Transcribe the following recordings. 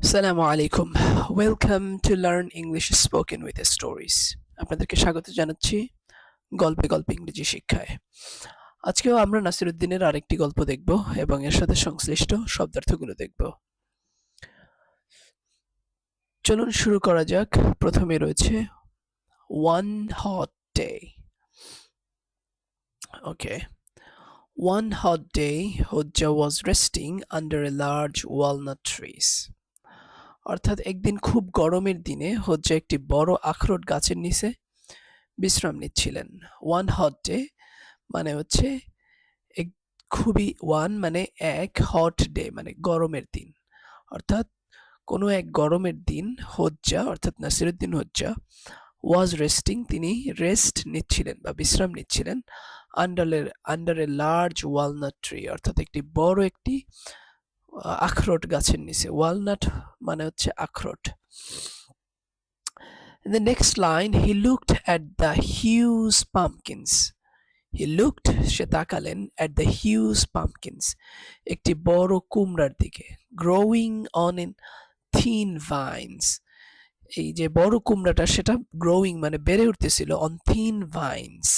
Assalamu alaikum. Welcome to Learn English Spoken with Stories. আপনাদেরকে স্বাগত জানাচ্ছি গল্পে গল্পে ইংরেজি শিক্ষায়। আজকেও আমরা নাসিরুদ্দিনের আরেকটি গল্প দেখব এবং এর সাথে সংশ্লিষ্ট শব্দার্থগুলো দেখব। চলুন শুরু করা যাক। প্রথমে রয়েছে one hot day. Okay. One hot day, Hojja was resting under a large walnut trees. অর্থাৎ একদিন খুব গরমের দিনে হজ্জা একটি বড় আখরোট গাছের নিচে বিশ্রাম নিচ্ছিলেন। ওয়ান হট ডে মানে হচ্ছে এক খুবই ওয়ান মানে এক, হট ডে মানে গরমের দিন। অর্থাৎ কোনো এক গরমের দিন হজ্জা অর্থাৎ নাসিরুদ্দিন হজ্জা ওয়াজ রেস্টিং তিনি রেস্ট নিচ্ছিলেন বা বিশ্রাম নিচ্ছিলেন under a large walnut tree অর্থাৎ একটি আখরোট গাছের নিচে। ওয়ালনাট মানে হচ্ছে আখরোট। In the next line, he looked at the huge pumpkins. He looked, সে তাকালেন, at the huge pumpkins, একটি বড় কুমড়ার দিকে, growing on in thin vines. এই যে বড় কুমড়াটা সেটা গ্রোয়িং মানে বেড়ে উঠতেছিল on thin vines,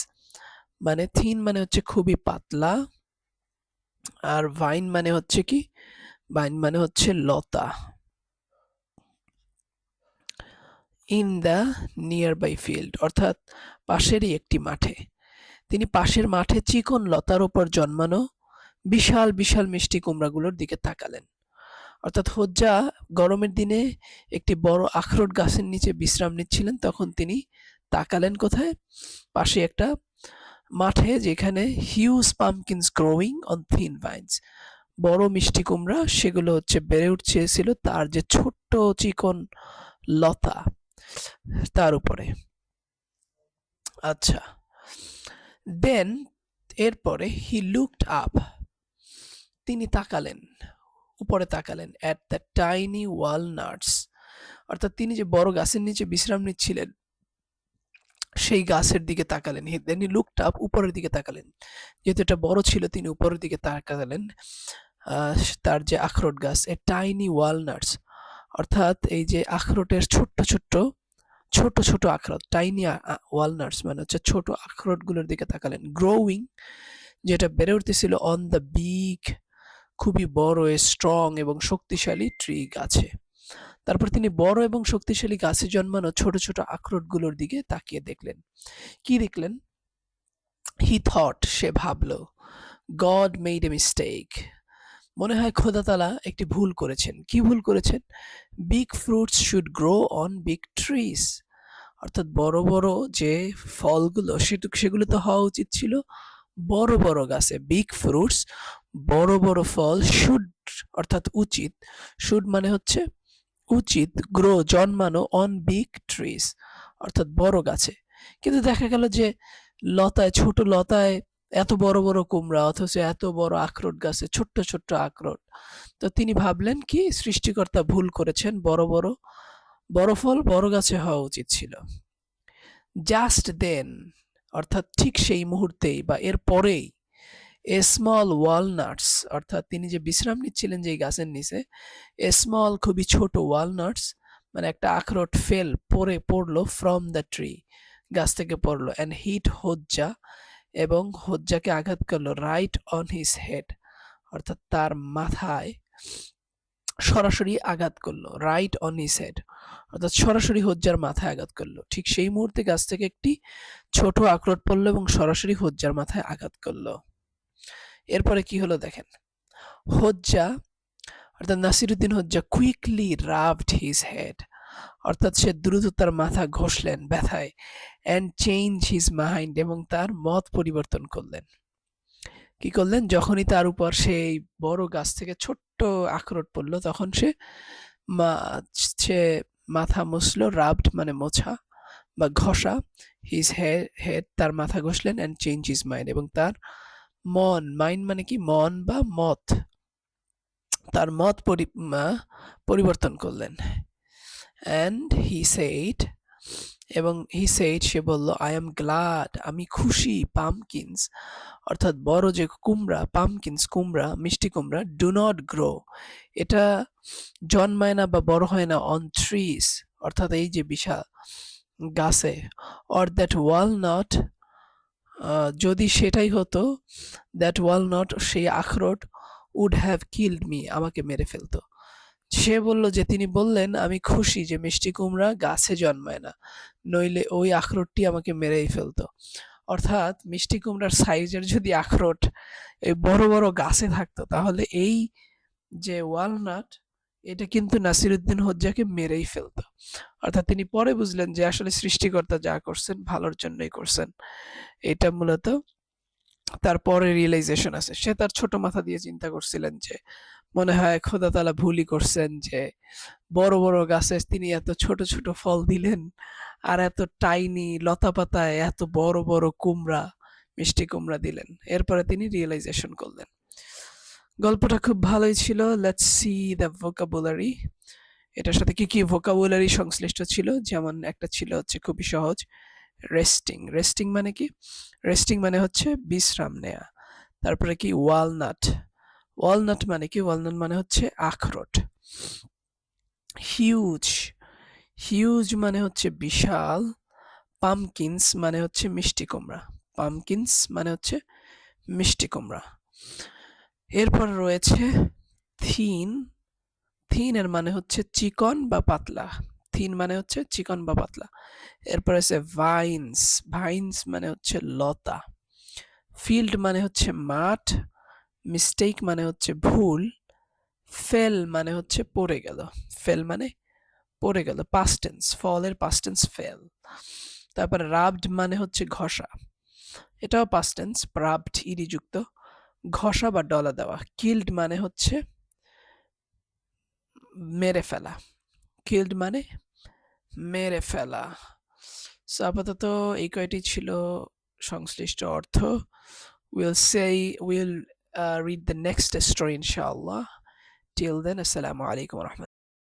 মানে থিন মানে হচ্ছে খুবই পাতলা, আর ভাইন মানে হচ্ছে কি, ভাইন মানে হচ্ছে লতা। ইন দ্য নিয়ারবাই ফিল্ড অর্থাৎ পাশেরই একটি মাঠে। তিনি পাশের মাঠে চিকন লতার ওপর জন্মানো বিশাল বিশাল মিষ্টি কুমড়াগুলোর দিকে তাকালেন। অর্থাৎ হজ্জা গরমের দিনে একটি বড় আখরোট গাছের নিচে বিশ্রাম নিচ্ছিলেন, তখন তিনি তাকালেন কোথায়? পাশে একটা মাঠে, যেখানে huge pumpkins growing on thin vines, বড় মিষ্টি কুমড়া সেগুলো হচ্ছে বেড়ে উঠছিল তার যে ছোট্ট চিকন লতা তার উপরে। আচ্ছা, দেন এরপরে হি লুকড আপ, তিনি তাকালেন, উপরে তাকালেন, অ্যাট দ্য টাইনি ওয়ালনাটস অর্থাৎ তিনি যে বড় গাছের নিচে বিশ্রাম নিচ্ছিলেন সেই গাছের দিকে তাকালেন। দেন হি লুকড আপ, উপরের দিকে তাকালেন, যেহেতু এটা বড় ছিল তিনি উপরের দিকে তাকালেন। তার যে আখরোট গাছ, এ টাইনি ওয়ালনাটস অর্থাৎ এই যে আখরোটের ছোট্ট ছোট্ট ছোট ছোট আখরোট, টাইনি ওয়ালনাটস মানে হচ্ছে ছোট আখরোটগুলোর দিকে তাকালেন। গ্রোয়িং যেটা বেড়ে উঠতেছিল অন দ্য বিগ খুবই বড়, স্ট্রং এবং শক্তিশালী ট্রি গাছে। তারপর তিনি বড় এবং শক্তিশালী গাছে জন্মানো ছোট ছোট আখরোটগুলোর দিকে তাকিয়ে দেখলেন। কি দেখলেন? হি থট, সে ভাবল, গড মেড এ মিস্টেক, মনে হয় খোদা তাআলা একটি ভুল করেছেন। কি ভুল করেছেন? Big fruits should grow on big trees অর্থাৎ বড় বড় যে ফলগুলো সেগুলো তো হওয়া উচিত ছিল বড় বড় গাছে। বিগ ফ্রুটস বড় বড় ফল, শুড অর্থাৎ উচিত, শুড মানে হচ্ছে উচিত, গ্রো জন্মানো অন বিগ ট্রিজ অর্থাৎ বড় গাছে। কিন্তু দেখা গেল যে লতায়, ছোট লতায় এত বড় বড় কুমড়া, অথচ এত বড় আখরোট গাছে ছোট্ট ছোট্ট আখরোট। তো তিনি ভাবলেন কি সৃষ্টিকর্তা ভুল করেছেন, বড় ফল বড় গাছে হওয়া উচিত ছিল। জাস্ট দেন অর্থাৎ ঠিক সেই মুহূর্তেই বা এর পরেই, এ স্মল ওয়ালনাটস অর্থাৎ তিনি যে বিশ্রাম নিচ্ছিলেন যে গাছের নিচে, এ স্মল খুবই ছোট ওয়ালনাটস মানে একটা আখরোট পড়লো ফ্রম দ্য ট্রি, গাছ থেকে পড়লো, অ্যান্ড হিট হজ্জা এবং হজ্জাকে আঘাত করলো, রাইট অন হিজ হেড অর্থাৎ তার মাথায় সরাসরি আঘাত করলো, রাইট অন হিজ হেড অর্থাৎ সরাসরি হজ্জার মাথায় আঘাত করলো। ঠিক সেই মুহূর্তে গাছ থেকে একটি ছোট আখরোট পড়লো এবং সরাসরি হজ্জার মাথায় আঘাত করলো। এরপরে কি হলো দেখেন। হজ্জা অর্থাৎ নাসিরুদ্দিন হজ্জা কুইকলি রাবড হিজ হেড অর্থাৎ সে দ্রুত তার মাথা ঘষলেন ব্যথায়, অ্যান্ড চেঞ্জ হিজ মাইন্ড এবং তার মত পরিবর্তন করলেন। কি করলেন? যখনই তার উপর সেই বড় গাছ থেকে ছোট্ট আখরোট পড়লো তখন সে মাথা মুছলো, রাবড মানে মোছা বা ঘষা, হিজ হেড তার মাথা ঘষলেন, অ্যান্ড চেঞ্জ হিজ মাইন্ড এবং তার মাইন্ড মানে কি মন বা মত, তার মত পরিবর্তন করলেন। অ্যান্ড হি সেইড এবং সে বলল, আই এম গ্লাড, আমি খুশি, পামকিনস অর্থাৎ বড় যে কুমড়া, পামকিনস কুমড়া, মিষ্টি কুমড়া, ডু নট গ্রো এটা জন্মায় না বা বড় হয় না অন ট্রিজ, অর্থাৎ এই যে বিশাল গাছে, অর দ্যাট ওয়ালনাট, যদি সেটাই হতো, দ্যাট ওয়ালনাট সেই আখরোট উড হ্যাভ কিল্ড মি, আমাকে মেরে ফেলতো। সে বলল যে তিনি বললেন আমি খুশি যে মিষ্টি কুমড়া গাছে জন্মায় না, নইলে ওই আখরোটটি আমাকে মেরেই ফেলতো। অর্থাৎ মিষ্টি কুমড়ার সাইজের যদি আখরোট এই বড় বড় গাছে থাকতো, তাহলে এই যে ওয়ালনাট এটা কিন্তু নাসিরুদ্দিন হোজ্জাকে মেরেই ফেলতো। অর্থাৎ তিনি পরে বুঝলেন যে আসলে সৃষ্টিকর্তা যা করছেন ভালোর জন্যই করছেন। এটা মূলত তারপরে রিয়েলাইজেশন আছে। সে তার ছোট মাথা দিয়ে চিন্তা করছিলেন যে মনে হয় খোদা তাআলা ভুলই করছেন যে বড় বড় গাছে তিনি এত ছোট ছোট ফল দিলেন, আর এত টাইনি লতা পাতায় এত বড় বড় কুমড়া, মিষ্টি কুমড়া দিলেন। এরপরে তিনি রিয়েলাইজেশন করলেন। গল্পটা খুব ভালোই ছিল। Let's see the vocabulary. এটার সাথে কি কি ভোকাবুলারি সংশ্লিষ্ট ছিল, যেমন একটা ছিল হচ্ছে খুবই সহজ, রেস্টিং। রেস্টিং মানে কি? রেস্টিং মানে হচ্ছে বিশ্রাম নেয়া। তারপরে কি ওয়ালনাট। ওয়ালনাট মানে কি? ওয়ালনাট মানে হচ্ছে আখরোট। হিউজ। হিউজ মানে হচ্ছে বিশাল। পামকিন্স মানে হচ্ছে মিষ্টি কুমড়া। পামকিন্স মানে হচ্ছে মিষ্টি কুমড়া। এরপর রয়েছে থিন। থিন এর মানে হচ্ছে চিকন বা পাতলা। থিন মানে হচ্ছে চিকন বা পাতলা। এরপর আছে ভাইন্স। ভাইন্স মানে হচ্ছে লতা। ফিল্ড মানে হচ্ছে মাঠ। মিস্টেক মানে হচ্ছে ভুল। ফেল মানে হচ্ছে পড়ে গেল। ফেল মানে পড়ে গেল, পাস্ট টেন্স। ফলের পাস্ট টেন্স ফেল। তারপর রাবড মানে হচ্ছে ঘষা, এটাও পাস্ট টেন্স, রাবড ইডি যুক্ত, ঘষা বা ডলা দেওয়া। কিল্ড মানে হচ্ছে মেরে ফেলা। কিল্ড মানে মেরে ফেলা। সো আপাতত এই কয়টি ছিল সংশ্লিষ্ট অর্থ। We'll read the next story inshallah. Till then, assalamu alaikum wa rahmatullahi.